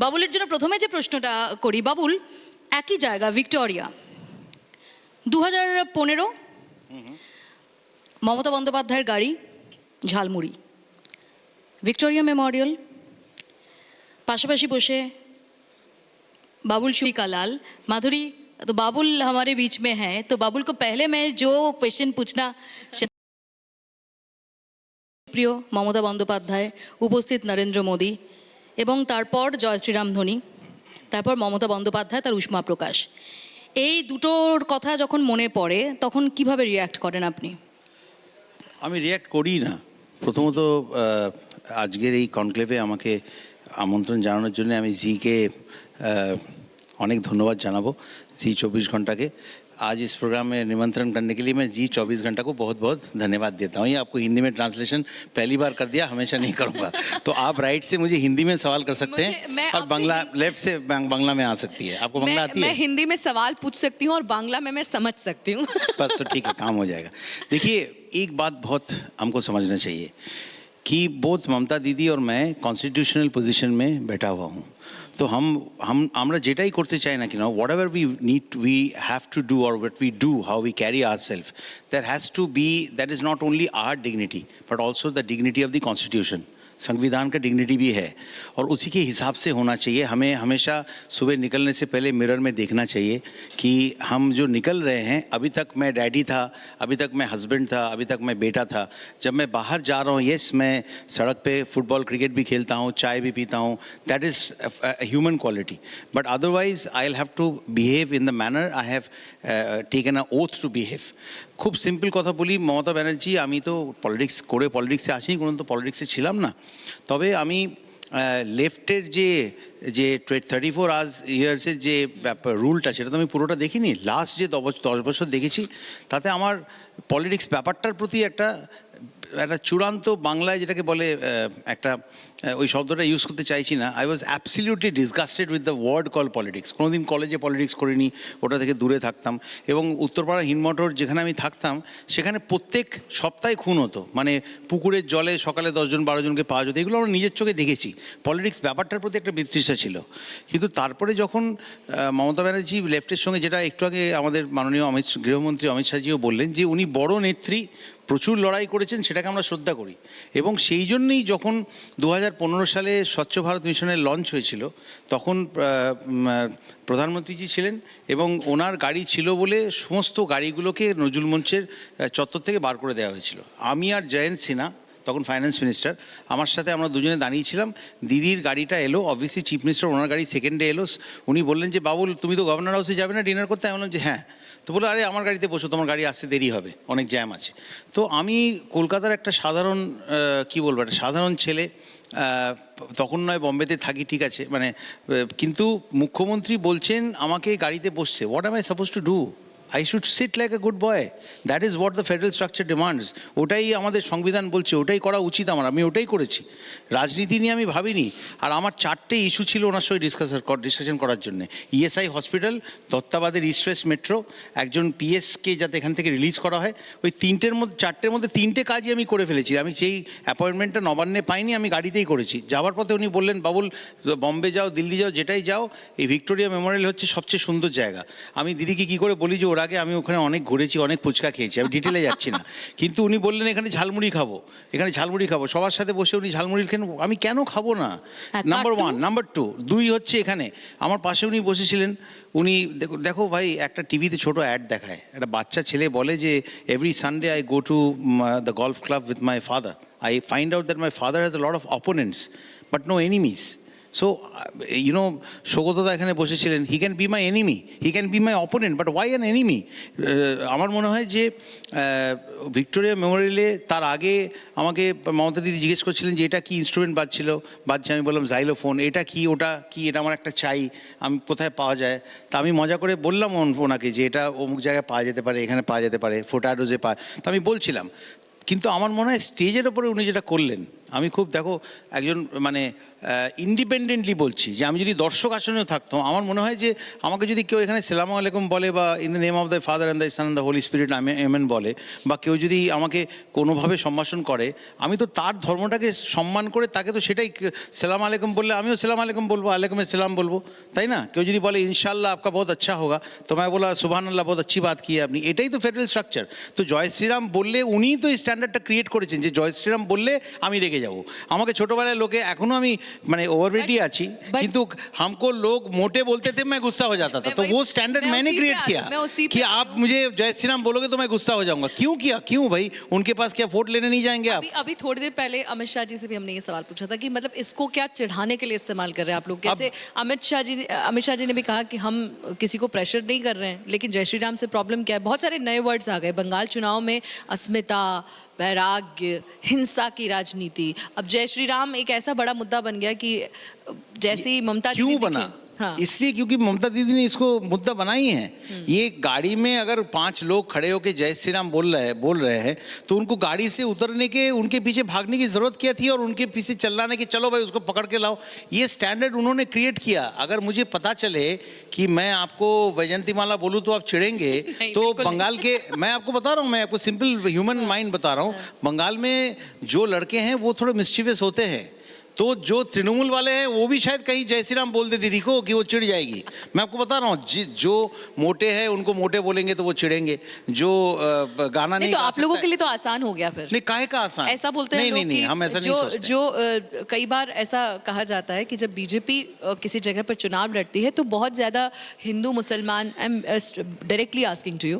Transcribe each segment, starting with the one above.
বাবুলের জন্য প্রথমে যে প্রশ্নটা করি, বাবুল একই জায়গা ভিক্টোরিয়া 2015 মমতা বন্দ্যোপাধ্যায়ের গাড়ি ঝালমুড়ি, विक्टोरिया मेमोरियल, पाशापाशी बसे बाबुल शुरी का लाल माधुरी। तो बाबुल हमारे बीच में है, तो बाबुल को पहले मैं जो क्वेश्चन पूछना, प्रिय ममता बंदोपाध्याय, उपस्थित नरेंद्र मोदी এবং তারপর জয় শ্রীরাম ধ্বনি, তারপর মমতা বন্দ্যোপাধ্যায় তার উষ্মা প্রকাশ, এই দুটোর কথা যখন মনে পড়ে তখন কিভাবে রিয়্যাক্ট করেন আপনি? আমি রিয়্যাক্ট করি না। প্রথমত আজকের এই কনক্লেভে আমাকে আমন্ত্রণ জানানোর জন্য আমি জিকে অনেক ধন্যবাদ জানাবো, जी 24 घंटा के। आज इस प्रोग्राम में निमंत्रण करने के लिए मैं जी 24 घंटा को बहुत बहुत धन्यवाद देता हूँ। ये आपको हिंदी में ट्रांसलेशन पहली बार कर दिया, हमेशा नहीं करूँगा। तो आप राइट से मुझे हिंदी में सवाल कर सकते हैं और बांग्ला लेफ्ट से बांग्ला में आ सकती है। आपको बांग्ला आती है? मैं हिंदी में सवाल पूछ सकती हूँ और बांग्ला में मैं समझ सकती हूँ। बस तो ठीक है, काम हो जाएगा। देखिए, एक बात बहुत हमको समझना चाहिए कि बोथ ममता दीदी और मैं कॉन्स्टिट्यूशनल पोजीशन में बैठा हुआ हूँ। तो আমরা যেটাই করতে চাই না কেন, whatever we have to do or what we do, how we carry ourself, that has to be, that is not only our dignity but also the dignity of the constitution. संविधान का dignity भी है और उसी के हिसाब से होना चाहिए। हमें हमेशा सुबह निकलने से पहले मिरर में देखना चाहिए कि हम जो निकल रहे हैं, अभी तक मैं डैडी था, अभी तक मैं हस्बैंड था, अभी तक मैं बेटा था। जब मैं बाहर जा रहा हूँ, येस मैं सड़क पे फुटबॉल क्रिकेट भी खेलता हूँ, चाय भी पीता हूँ, that is human quality. But otherwise I will have to behave in the manner I have taken a oath to behave. খুব সিম্পল কথা বলি, মমতা ব্যানার্জি, আমি তো পলিটিক্স করে পলিটিক্সে আসিনি, কোনো তো পলিটিক্সে ছিলাম না। তবে আমি লেফটের যে 34 ইয়ার্সের যে রুলটা, সেটা তো আমি পুরোটা দেখিনি। লাস্ট যে 10 বছর দেখেছি, তাতে আমার পলিটিক্স ব্যাপারটার প্রতি একটা চূড়ান্ত, বাংলায় যেটাকে বলে একটা, ওই শব্দটা ইউজ করতে চাইছি না, I was absolutely disgusted with the word call politics. কোনোদিন কলেজে পলিটিক্স করিনি, ওটা থেকে দূরে থাকতাম। এবং উত্তরপাড়া হিনমটর যেখানে আমি থাকতাম, সেখানে প্রত্যেক সপ্তাহে খুন হতো, মানে পুকুরের জলে সকালে 10 জন 12 জনকে পাওয়া যেত। এগুলো আমরা নিজের চোখে দেখেছি। পলিটিক্স ব্যাপারটার প্রতি একটা বিতৃষ্ণা ছিল। কিন্তু তারপরে যখন মমতা ব্যানার্জি লেফটের সঙ্গে, যেটা একটু আগে আমাদের মাননীয় গৃহমন্ত্রী অমিত শাহজিও বললেন, যে উনি বড় নেত্রী, প্রচুর লড়াই করেছেন, সেটাকে আমরা শ্রদ্ধা করি। এবং সেই জন্যই যখন 2015 সালে স্বচ্ছ ভারত মিশনের লঞ্চ হয়েছিল, তখন প্রধানমন্ত্রীজি ছিলেন এবং ওনার গাড়ি ছিল বলে সমস্ত গাড়িগুলোকে নজরুল মঞ্চের চত্বর থেকে বার করে দেওয়া হয়েছিল। আমি আর জয়ন্ত সিনহা, তখন ফাইন্যান্স মিনিস্টার, আমার সাথে আমরা দুজনে দাঁড়িয়েছিলাম। দিদির গাড়িটা এলো, অবভিয়াসলি চিফ মিনিস্টার ওনার গাড়ি সেকেন্ডে এলো। উনি বললেন যে বাবুল, তুমি তো গভর্নর হাউসে যাবে না ডিনার করতে? আমি বললাম যে হ্যাঁ। তো বলে, আরে আমার গাড়িতে বসো, তোমার গাড়ি আসতে দেরি হবে, অনেক জ্যাম আছে। তো আমি কলকাতার একটা সাধারণ, কী বলবো, একটা সাধারণ ছেলে, তখন নয় বম্বেতে থাকি, ঠিক আছে, মানে, কিন্তু মুখ্যমন্ত্রী বলছেন আমাকে গাড়িতে বসছে। What am I suppose to do? I should sit like a good boy. That is what the federal structure demands. ওটাই আমাদের সংবিধান বলছে, ওটাই করা উচিত আমার, আমি ওটাই করেছি। রাজনীতি নিয়ে আমি ভাবিনি। আর আমার 4টে ইস্যু ছিল ওনার সঙ্গে ডিসকাশন করার জন্য। ইএসআই হসপিটাল, দত্তাবাদের ইস্ট ওয়েস্ট মেট্রো, একজন পিএসকে যাতে এখান থেকে রিলিজ করা হয়। ওই 4টের মধ্যে 3টে কাজই আমি করে ফেলেছি। আমি সেই অ্যাপয়েন্টমেন্টটা নবান্নে পাইনি, আমি গাড়িতেই করেছি। যাওয়ার পথে উনি বললেন, বাবুল বম্বে যাও, দিল্লি যাও, যেটাই যাও, এই ভিক্টোরিয়া মেমোরিয়াল হচ্ছে সবচেয়ে সুন্দর জায়গা। আমি দিদিকে কী করে বলি যে ওর আগে আমি ওখানে অনেক ঘুরেছি, অনেক ফুচকা খেয়েছি, আমি ডিটেলে যাচ্ছি না। কিন্তু উনি বললেন এখানে ঝালমুড়ি খাবো, এখানে ঝালমুড়ি খাবো, সবার সাথে বসে উনি ঝালমুড়ি খেন, আমি কেন খাবো না? নাম্বার 1। নাম্বার 2 হচ্ছে, এখানে আমার পাশে উনি বসেছিলেন, উনি দেখো ভাই, একটা টিভিতে ছোট অ্যাড দেখায়, একটা বাচ্চা ছেলে বলে যে every Sunday I go to the golf club with my father, I find out that my father has a lot of opponents but no enemies. So সৌগতদা এখানে বসেছিলেন, he can be my enemy, he can be my opponent, but why an enemy? আমার মনে হয় যে Victoria মেমোরিয়ালে তার আগে আমাকে মমতা দিদি জিজ্ঞেস করছিলেন যে এটা কি ইনস্ট্রুমেন্ট বাজছে, আমি বললাম জাইলোফোন। এটা কি, ওটা কি, এটা আমার একটা চাই, আমি কোথায় পাওয়া যায়? তা আমি মজা করে বললাম ওনাকে যে এটা অমুক জায়গায় পাওয়া যেতে পারে, এখানে পাওয়া যেতে পারে, ফোটাডোজে পায়। তো আমি বলছিলাম, কিন্তু আমার মনে হয় স্টেজের ওপরে উনি যেটা করলেন, আমি খুব, দেখো, একজন মানে ইন্ডিপেন্ডেন্টলি বলছি যে আমি যদি দর্শক আসনেও থাকতাম, আমার মনে হয় যে আমাকে যদি কেউ এখানে সালাম আলাইকুম বলে বা in the name of the father and the sun and the Holi spirit amen বলে, বা কেউ যদি আমাকে কোনোভাবে সম্ভাষণ করে, আমি তো তার ধর্মটাকে সম্মান করে তাকে তো সেটাই সালাম আলাইকুম বললে আমিও সালাম আলাইকুম বলবো, আলাইকুম সালাম বলবো, তাই না? কেউ যদি বলে ইনশাআল্লাহ आपका बहुत अच्छा होगा तो मैं बोला सुभान अल्लाह बहुत अच्छी बात की है আপনি, এটাই তো ফেডারেল স্ট্রাকচার। তো জয় শ্রীরাম বললে উনিই তো এই স্ট্যান্ডার্ডটা ক্রিয়েট করেছেন যে জয় শ্রীরাম বললে আমি রেগে যাব। আমাকে ছোটবেলায় লোকে, এখনো আমি মানে ওভারওয়েটই আছি, কিন্তু हमको लोग मोटे बोलते थे मैं गुस्सा हो जाता था, तो वो स्टैंडर्ड मैंने क्रिएट किया कि आप मुझे जय श्री राम बोलोगे तो मैं गुस्सा हो जाऊंगा। क्यों किया? क्यों भाई? उनके पास क्या वोट लेने नहीं जाएंगे आप? अभी थोड़ी देर पहले अमित शाह जी से भी हमने ये सवाल पूछा था कि मतलब इसको क्या चिढ़ाने के लिए इस्तेमाल कर रहे हैं आप लोग? कैसे अमित शाह जी ने भी कहा कि हम किसी को प्रेशर नहीं कर रहे हैं, लेकिन जय श्री राम से प्रॉब्लम क्या है? बहुत सारे नए वर्ड्स आ गए बंगाल चुनाव में, अस्मिता, वैराग्य, हिंसा की राजनीति। अब जय श्री राम एक ऐसा बड़ा मुद्दा बन गया कि जैसे ही ममता क्यों दीदी बना? दिखी- हाँ। इसलिए क्योंकि ममता दीदी ने इसको मुद्दा बनाई है। ये गाड़ी में अगर 5 लोग खड़े होकर जय श्री राम बोल रहे हैं तो उनको गाड़ी से उतरने के, उनके पीछे भागने की जरूरत क्या थी और उनके पीछे चिल्लाने की चलो भाई उसको पकड़ के लाओ? ये स्टैंडर्ड उन्होंने क्रिएट किया। अगर मुझे पता चले कि मैं आपको वैजंतीमाला बोलूं तो आप चिढ़ेंगे, तो बंगाल के, मैं आपको बता रहा हूं, मैं आपको सिंपल ह्यूमन माइंड बता रहा हूं, बंगाल में जो लड़के हैं वो थोड़े मिस्चीवियस होते हैं, तो जो तृणमूल वाले हैं वो भी शायद कहीं जय श्री राम बोल दे दीदी को कि वो चिढ़ जाएगी। मैं आपको बता रहा हूँ, जो मोटे हैं उनको मोटे बोलेंगे तो वो चिढ़ेंगे, जो गाना नहीं तो गा आप लोगों सकता के लिए तो आसान हो गया फिर। नहीं, काहे का आसान? ऐसा बोलते हैं नहीं, लोग नहीं, नहीं, कि हम ऐसा नहीं सोचते। जो कई बार ऐसा कहा जाता है कि जब बीजेपी किसी जगह पर चुनाव लड़ती है तो बहुत ज़्यादा Hindu Musalman, I am directly asking to you,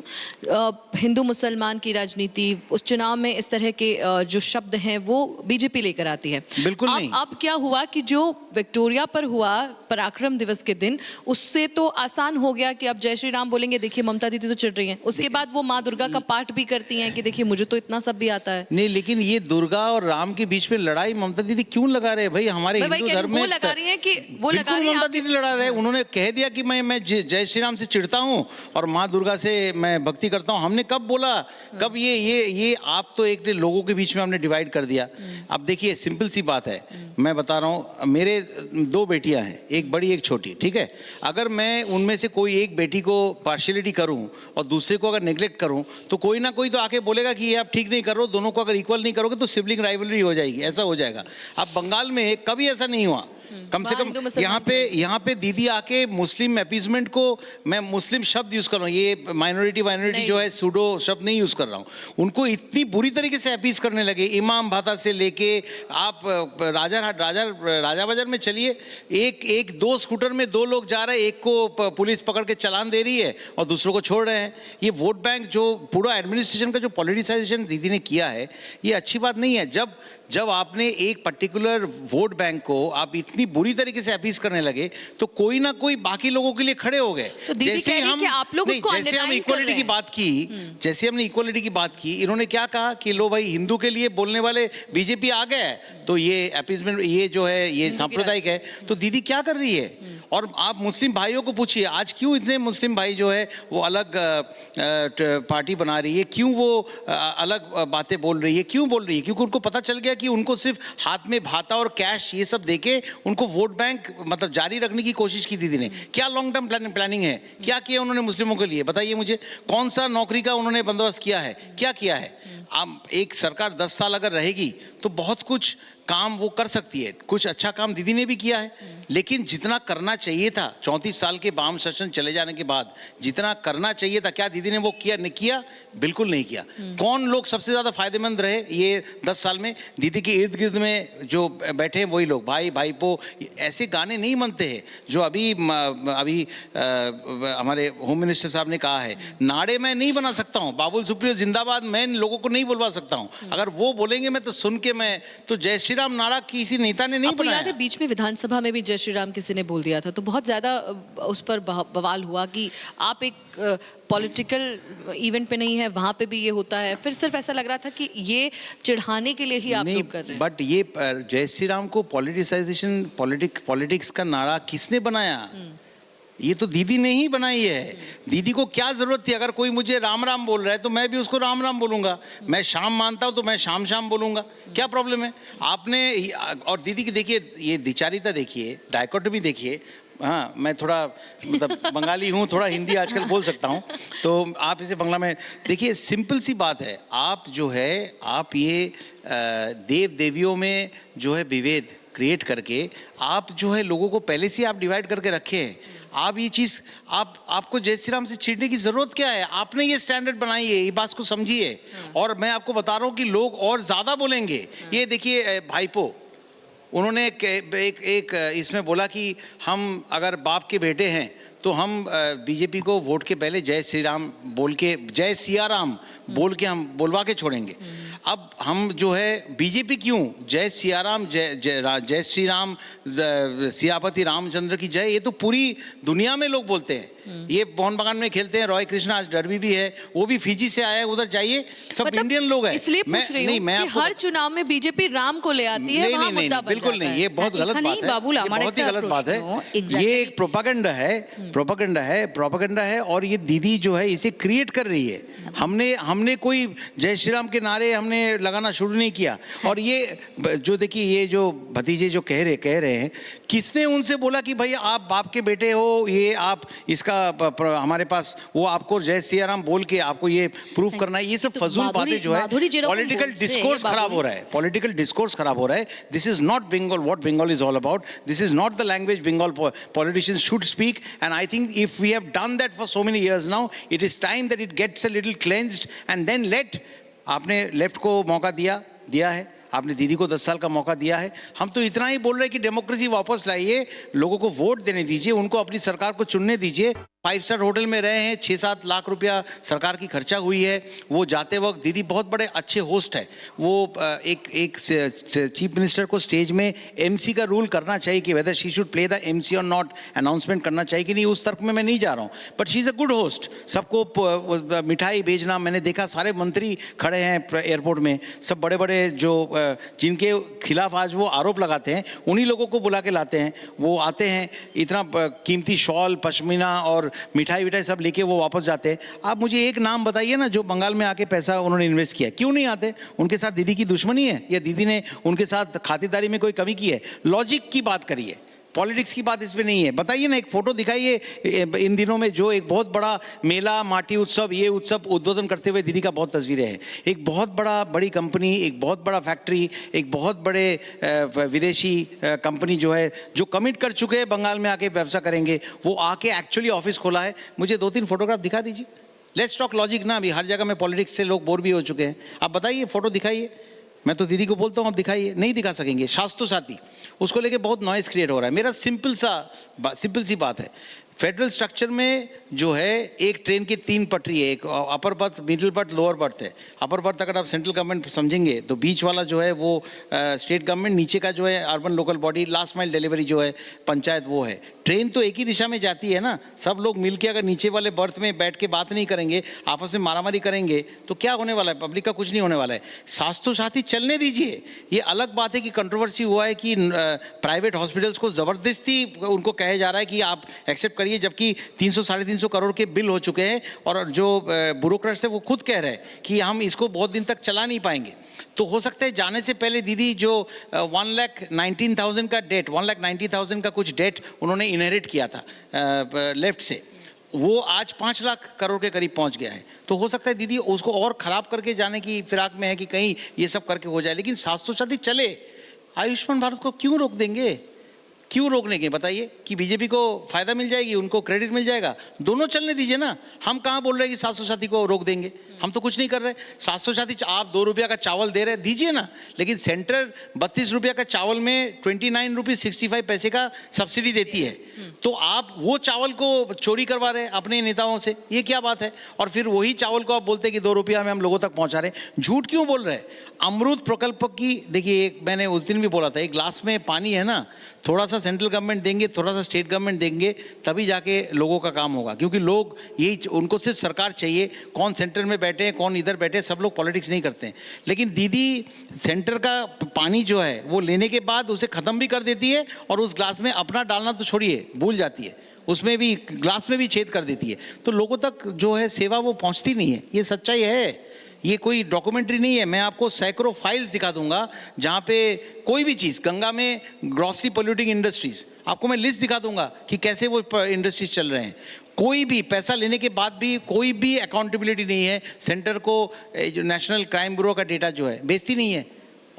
Hindu Musalman की राजनीति उस चुनाव में इस तरह के जो शब्द हैं वो बीजेपी लेकर आती है। बिल्कुल नहीं। अब क्या हुआ कि जो विक्टोरिया पर हुआ पराक्रम दिवस के दिन, उससे तो आसान हो गया कि अब जय श्री राम बोलेंगे, देखिए ममता दीदी तो चिढ़ रही हैं, उसके बाद वो माँ दुर्गा का पाठ भी करती हैं कि देखिए मुझे तो इतना सब भी आता है। नहीं, लेकिन ये दुर्गा और राम के बीच में लड़ाई ममता दीदी क्यों लगा रहे हैं भाई? हमारे हिंदू धर्म में वो लगा रही है कि वो लगा बिल्कुल रही है ममता दीदी लड़ा रहे हैं। उन्होंने कह दिया कि मैं जय श्री राम से चिढ़ता हूँ और माँ दुर्गा से मैं भक्ति करता हूँ। हमने कब बोला? कब? ये आप तो एक लोगों के बीच में हमने डिवाइड कर दिया। अब देखिए सिंपल सी बात है, मैं बता रहा हूँ, मेरे 2 बेटियां हैं, एक बड़ी एक छोटी, ठीक है? अगर मैं उनमें से कोई एक बेटी को पार्शियलिटी करूं और दूसरे को अगर नेग्लेक्ट करूं तो कोई ना कोई तो आके बोलेगा कि ये आप ठीक नहीं कर रहे हो, दोनों को अगर इक्वल नहीं करोगे तो सिबलिंग राइवलरी हो जाएगी, ऐसा हो जाएगा। अब बंगाल में कभी ऐसा नहीं हुआ, कम से कम यहाँ पे दीदी आके मुस्लिम अपीजमेंट को, मैं मुस्लिम शब्द यूज कर रहा हूँ, ये माइनॉरिटी जो है सूडो शब्द नहीं यूज कर रहा हूँ, उनको इतनी बुरी तरीके से अपीज करने लगे। इमाम भाता से लेके आप राजा बाजार में चलिए, एक 2 स्कूटर में 2 लोग जा रहे हैं, एक को पुलिस पकड़ के चालान दे रही है और दूसरों को छोड़ रहे हैं। ये वोट बैंक जो पूरा एडमिनिस्ट्रेशन का जो पॉलिटिसाइजेशन दीदी ने किया है, ये अच्छी बात नहीं है। जब आपने एक पर्टिकुलर वोट बैंक को आप इतनी बुरी तरीके से अपीज करने लगे तो कोई ना कोई बाकी लोगों के लिए खड़े हो गए। तो दीदी कह रही कि आप लोग उसको जैसे हम underline कर इक्वालिटी रहे की हैं। बात की, जैसे हमने इक्वालिटी की बात की, इन्होंने क्या कहा कि लो भाई हिंदू के लिए बोलने वाले बीजेपी आ गए, तो ये अपीजमेंट, ये जो है ये सांप्रदायिक है। तो दीदी क्या कर रही है? और आप मुस्लिम भाइयों को पूछिए, आज क्यों इतने मुस्लिम भाई जो है वो अलग पार्टी बना रही है, क्यों वो अलग बातें बोल रही है, क्यों बोल रही है? क्योंकि उनको पता चल गया कि उनको सिर्फ हाथ में भाता और कैश ये सब देके उनको वोट बैंक मतलब जारी रखने की कोशिश की दीदी ने। क्या लॉन्ग टर्म प्लानिंग है? क्या किया उन्होंने मुस्लिमों के लिए? बताइए मुझे, कौन सा नौकरी का उन्होंने बंदोबस्त किया है? क्या किया है? अब एक सरकार 10 साल अगर रहेगी तो बहुत कुछ काम वो कर सकती है। कुछ अच्छा काम दीदी ने भी किया है, लेकिन जितना करना चाहिए था 34 साल के वाम शासन चले जाने के बाद जितना करना चाहिए था, क्या दीदी ने वो किया? नहीं किया, बिल्कुल नहीं किया। कौन लोग सबसे ज्यादा फायदेमंद रहे ये 10 साल में? दीदी के इर्द गिर्द में जो बैठे हैं वही लोग, भाई भाईपो, ऐसे गाने नहीं बनते हैं जो अभी हमारे होम मिनिस्टर साहब ने कहा है। नारे मैं नहीं बना सकता हूँ, बाबुल सुप्रियो जिंदाबाद मैं इन लोगों को नहीं बुलवा सकता हूँ, अगर वो बोलेंगे मैं तो सुन के मैं तो जय श्री राम नारा किसी नेता ने नहीं आपको बनाया। याद है बीच में विधानसभा में भी जय श्री राम किसी ने बोल दिया था, तो बहुत ज्यादा उस पर बवाल हुआ कि आप एक पॉलिटिकल इवेंट पे नहीं है, वहां पे भी ये होता है। फिर सिर्फ ऐसा लग रहा था कि ये चिढ़ाने के लिए ही आप लोग कर रहे हैं। बट ये जय श्री राम को पॉलिटिसाइजेशन, पॉलिटिक्स का नारा किसने बनाया? ये तो दीदी ने ही बनाई है। दीदी को क्या जरूरत थी? अगर कोई मुझे राम राम बोल रहा है तो मैं भी उसको राम राम बोलूंगा, मैं शाम मानता हूं तो मैं शाम शाम बोलूंगा, क्या प्रॉब्लम है? आपने और दीदी की देखिए ये द्विचारिता देखिए, डायकोटमी देखिए। हाँ, मैं थोड़ा मतलब बंगाली हूँ, थोड़ा हिंदी आजकल बोल सकता हूँ, तो आप इसे बंगला में देखिए। सिंपल सी बात है, आप जो है आप ये देव देवियों में जो है विभेद क्रिएट करके आप जो है लोगों को पहले से आप डिवाइड करके रखे हैं। आप ये चीज़ आपको जय श्री राम से चिढ़ने की ज़रूरत क्या है? आपने ये स्टैंडर्ड बनाई है, ये बात को समझिए। और मैं आपको बता रहा हूँ कि लोग और ज़्यादा बोलेंगे। ये देखिए भाईपो, उन्होंने एक इसमें बोला कि हम अगर बाप के बेटे हैं तो हम बीजेपी को वोट के पहले जय श्री राम बोल के, जय सिया राम बोल के हम बोलवा के छोड़ेंगे। अब हम जो है बीजेपी क्यों, जय सिया राम, जय श्री राम, सियापति रामचंद्र की जय, ये तो पूरी दुनिया में लोग बोलते हैं। ये मोहन बागान में खेलते हैं, रॉय कृष्णा आज डरबी भी है, वो भी फिजी से आया है, उधर जाइए सब मतलब इंडियन लोग हैं। इसलिए पूछ रही हूँ कि हर चुनाव में बीजेपी राम को ले आती है, वहाँ मुद्दा बन बिल्कुल जाता नहीं, है। ये बहुत गलत बात है, बाबुल, ये बहुत ही गलत बात है। ये एक प्रोपागेंडा है और ये दीदी जो है इसे क्रिएट कर रही है। हमने कोई जय श्री राम के नारे हमने लगाना शुरू नहीं किया। और ये जो देखिए, ये जो भतीजे जो कह रहे हैं, किसने उनसे बोला कि भाई आप बाप के बेटे हो, ये आप इसका हमारे पास वो आपको जय सिया राम बोल के आपको ये प्रूफ करना है? ये सब फजूल बातें जो है, पॉलिटिकल डिस्कोर्स खराब हो रहा है, पॉलिटिकल डिस्कोर्स खराब हो रहा है। This is not Bengal, what Bengal is all about. This is not the language Bengal politicians should speak, and I think if we have done that for so many years now, it is time that it gets a little cleansed and then let। आपने left को मौका दिया है, आपने दीदी को 10 साल का मौका दिया है। हम तो इतना ही बोल रहे हैं कि डेमोक्रेसी वापस लाइए, लोगों को वोट देने दीजिए, उनको अपनी सरकार को चुनने दीजिए। 5 स्टार होटल में रहे हैं, 6-7 लाख रुपया सरकार की खर्चा हुई है। वो जाते वक्त दीदी बहुत बड़े अच्छे होस्ट है। वो एक चीफ मिनिस्टर को स्टेज में एमसी का रूल करना चाहिए कि whether she should play the MC और नॉट, अनाउंसमेंट करना चाहिए कि नहीं, उस तर्क में मैं नहीं जा रहा हूँ, but she is a good host. सबको मिठाई भेजना, मैंने देखा सारे मंत्री खड़े हैं एयरपोर्ट में, सब बड़े बड़े जो जिनके खिलाफ आज वो आरोप लगाते हैं, उन्हीं लोगों को बुला के लाते हैं। वो आते हैं, इतना कीमती शॉल, पश्मीना और मिठाई विठाई सब लेके वो वापस जाते हैं। आप मुझे एक नाम बताइए ना जो बंगाल में आके पैसा उन्होंने इन्वेस्ट किया, क्यों नहीं आते? उनके साथ दीदी की दुश्मनी है या दीदी ने उनके साथ खातिरदारी में कोई कमी की है? लॉजिक की बात करिए, पॉलिटिक्स की बात इसमें नहीं है। बताइए ना, एक फोटो दिखाइए इन दिनों में जो एक बहुत बड़ा मेला, माटी उत्सव, ये उत्सव उद्बोधन करते हुए दीदी का बहुत तस्वीरें हैं। एक बहुत बड़ी कंपनी, एक बहुत बड़ा फैक्ट्री, एक बहुत बड़े विदेशी कंपनी जो है, जो कमिट कर चुके हैं बंगाल में आके व्यवसाय करेंगे, वो आके एक्चुअली ऑफिस खोला है। मुझे 2-3 फोटोग्राफ दिखा दीजिए। लेट्स टॉक लॉजिक ना, अभी हर जगह में पॉलिटिक्स से लोग बोर भी हो चुके हैं। आप बताइए, फोटो दिखाइए। मैं तो दीदी को बोलता हूँ आप दिखाइए, नहीं दिखा सकेंगे। स्वास्थ्य साथी, उसको लेके बहुत नॉइस क्रिएट हो रहा है। मेरा सिंपल सी बात है, फेडरल स्ट्रक्चर में जो है एक ट्रेन की 3 पटरी है, एक upper berth, middle berth, lower berth है। अपर बर्थ अगर आप सेंट्रल गवर्नमेंट समझेंगे तो बीच वाला जो है वो स्टेट गवर्नमेंट, नीचे का जो है urban local body, last mile delivery जो है पंचायत, वो है। ट्रेन तो एक ही दिशा में जाती है ना, सब लोग मिलके अगर नीचे वाले बर्थ में बैठ के बात नहीं करेंगे, आपस में मारामारी करेंगे तो क्या होने वाला है? पब्लिक का कुछ नहीं होने वाला है। स्वास्थ्य साथी चलने दीजिए। ये अलग बात है कि कंट्रोवर्सी हुआ है कि प्राइवेट हॉस्पिटल्स को ज़बरदस्ती उनको कहा जा रहा है कि आप एक्सेप्ट करिए, जबकि 300-350 करोड़ के बिल हो चुके हैं और जो ब्यूरोक्रेट्स है वो खुद कह रहे हैं कि हम इसको बहुत दिन तक चला नहीं पाएंगे। तो हो सकता है जाने से पहले दीदी जो 1,19,000 का डेट, 1,90,000 का कुछ डेट उन्होंने इनहेरिट किया था लेफ्ट से, वो आज 5 लाख करोड़ के करीब पहुंच गया है। तो हो सकता है दीदी उसको और ख़राब करके जाने की फिराक में है कि कहीं ये सब करके हो जाए। लेकिन स्वास्थ्य साथी चले, आयुष्मान भारत को क्यों रोक देंगे? क्यों रोकने के बताइए? कि बीजेपी को फायदा मिल जाएगी, उनको क्रेडिट मिल जाएगा? दोनों चलने दीजिए ना। हम कहाँ बोल रहे हैं कि 700 साथी को रोक देंगे? हम तो कुछ नहीं कर रहे। 700 साथी आप 2 रुपया का चावल दे रहे, दीजिए ना। लेकिन सेंटर 32 रुपया का चावल में 29 रुपीज़ 65 पैसे का सब्सिडी देती है, तो आप वो चावल को चोरी करवा रहे हैं अपने नेताओं से, ये क्या बात है? और फिर वही चावल को आप बोलते हैं कि 2 रुपया में हम लोगों तक पहुंचा रहे हैं। झूठ क्यों बोल रहे हैं? अमृत प्रकल्प की देखिए, एक मैंने उस दिन भी बोला था, एक ग्लास में पानी है ना, थोड़ा सा सेंट्रल गवर्नमेंट देंगे, थोड़ा सा स्टेट गवर्नमेंट देंगे, तभी जाके लोगों का काम होगा। क्योंकि लोग यही, उनको सिर्फ सरकार चाहिए। कौन सेंटर में बैठे हैं, कौन इधर बैठे, सब लोग पॉलिटिक्स नहीं करते हैं। लेकिन दीदी सेंटर का पानी जो है वो लेने के बाद उसे ख़त्म भी कर देती है और उस ग्लास में अपना डालना तो छोड़िए, भूल जाती है। उसमें भी ग्लास में भी छेद कर देती है, तो लोगों तक जो है सेवा वो पहुंचती नहीं है। ये सच्चाई है, ये कोई डॉक्यूमेंट्री नहीं है। मैं आपको सैकड़ों फाइल्स दिखा दूंगा जहाँ पे कोई भी चीज़, गंगा में ग्रॉसरी पोल्यूटिंग इंडस्ट्रीज, आपको मैं लिस्ट दिखा दूंगा कि कैसे वो इंडस्ट्रीज चल रहे हैं। कोई भी पैसा लेने के बाद भी कोई भी अकाउंटेबिलिटी नहीं है। सेंटर को जो नेशनल क्राइम ब्यूरो का डेटा जो है बेचती नहीं है,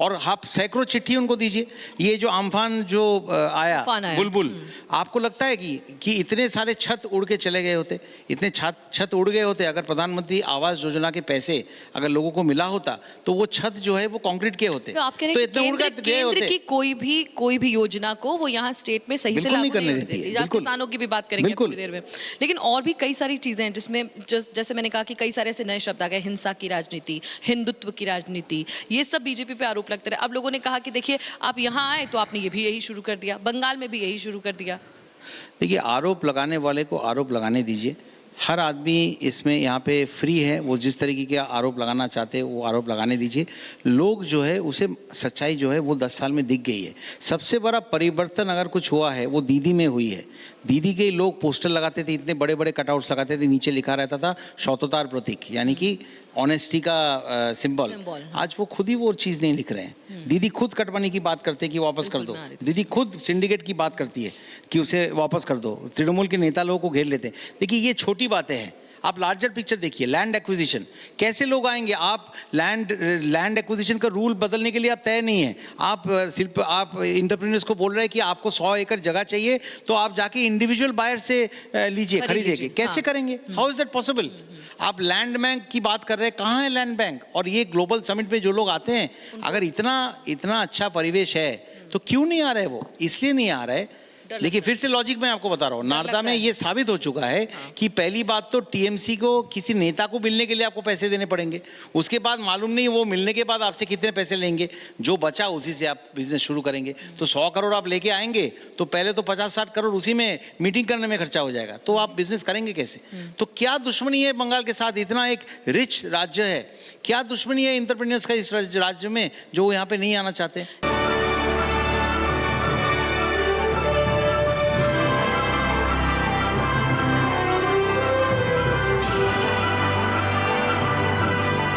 और आप सैकड़ों चिट्ठी उनको दीजिए। ये जो अम्फान जो आया बुलबुल, आपको लगता है कि इतने सारे छत उड़ के चले गए होते, इतने छत उड़ गए होते अगर प्रधानमंत्री आवास योजना के पैसे अगर लोगों को मिला होता तो वो छत जो है वो कंक्रीट के होते, तो आप कह रहे हैं इतने उड़ गए केंद्र की कोई भी योजना को वो यहाँ स्टेट में सही से लागू नहीं करने देती। आप किसानों की भी बात करेंगे थोड़ी देर में, लेकिन और भी कई सारी चीजें हैं जिसमें जैसे मैंने कहा कि कई सारे ऐसे नए शब्द आ गए, हिंसा की राजनीति, हिंदुत्व की राजनीति, ये सब बीजेपी पे आरोप लगते रहे। अब लोगों ने कहा कि देखिए आप यहाँ आए तो आपने ये भी यही शुरू कर दिया, बंगाल में भी यही शुरू कर दिया। देखिए, आरोप लगाने वाले को आरोप लगाने दीजिए। हर आदमी इसमें यहाँ पे फ्री है, वो जिस तरीके के आरोप लगाना चाहते हैं वो आरोप लगाने दीजिए। लोग जो है उसे सच्चाई जो है वो 10 साल में दिख गई है। सबसे बड़ा परिवर्तन अगर कुछ हुआ है वो दीदी में हुई है। दीदी के लोग पोस्टर लगाते थे, इतने बड़े बड़े कटआउट्स लगाते थे, नीचे लिखा रहता था सौतोतार प्रतीक, यानी कि ऑनेस्टी का सिंबल। आज वो खुद ही वो चीज़ नहीं लिख रहे हैं। दीदी खुद कटवाने की बात करते हैं कि वापस कर दो। दीदी खुद सिंडिकेट की बात करती है कि उसे वापस कर दो। तृणमूल के नेता लोगों को घेर लेते हैं। देखिए, ये छोटी बातें हैं। आप लार्जर पिक्चर देखिए, लैंड एक्विजिशन, कैसे लोग आएंगे? आप लैंड एक्विजिशन का रूल बदलने के लिए आप तय नहीं है। आप इंटरप्रेन्योर्स को बोल रहे हैं कि आपको 100 एकड़ जगह चाहिए तो आप जाके इंडिविजुअल बायर से लीजिए, खरीदिए। कैसे करेंगे? How is that possible? आप लैंड बैंक की बात कर रहे हैं, कहाँ है लैंड बैंक? और ये ग्लोबल समिट में जो लोग आते हैं, अगर इतना अच्छा परिवेश है तो क्यों नहीं आ रहे? वो इसलिए नहीं आ रहे। देखिए, फिर से लॉजिक मैं आपको बता रहा हूँ, नारदा में ये साबित हो चुका है कि पहली बात तो टीएमसी को किसी नेता को मिलने के लिए आपको पैसे देने पड़ेंगे। उसके बाद मालूम नहीं वो मिलने के बाद आपसे कितने पैसे लेंगे, जो बचा उसी से आप बिजनेस शुरू करेंगे। तो 100 करोड़ आप लेके आएंगे तो पहले तो 50-60 करोड़ उसी में मीटिंग करने में खर्चा हो जाएगा, तो आप बिजनेस करेंगे कैसे? तो क्या दुश्मनी है बंगाल के साथ? इतना एक रिच राज्य है, क्या दुश्मनी है इंटरप्रेन्योर्स का इस राज्य में जो यहाँ पे नहीं आना चाहते?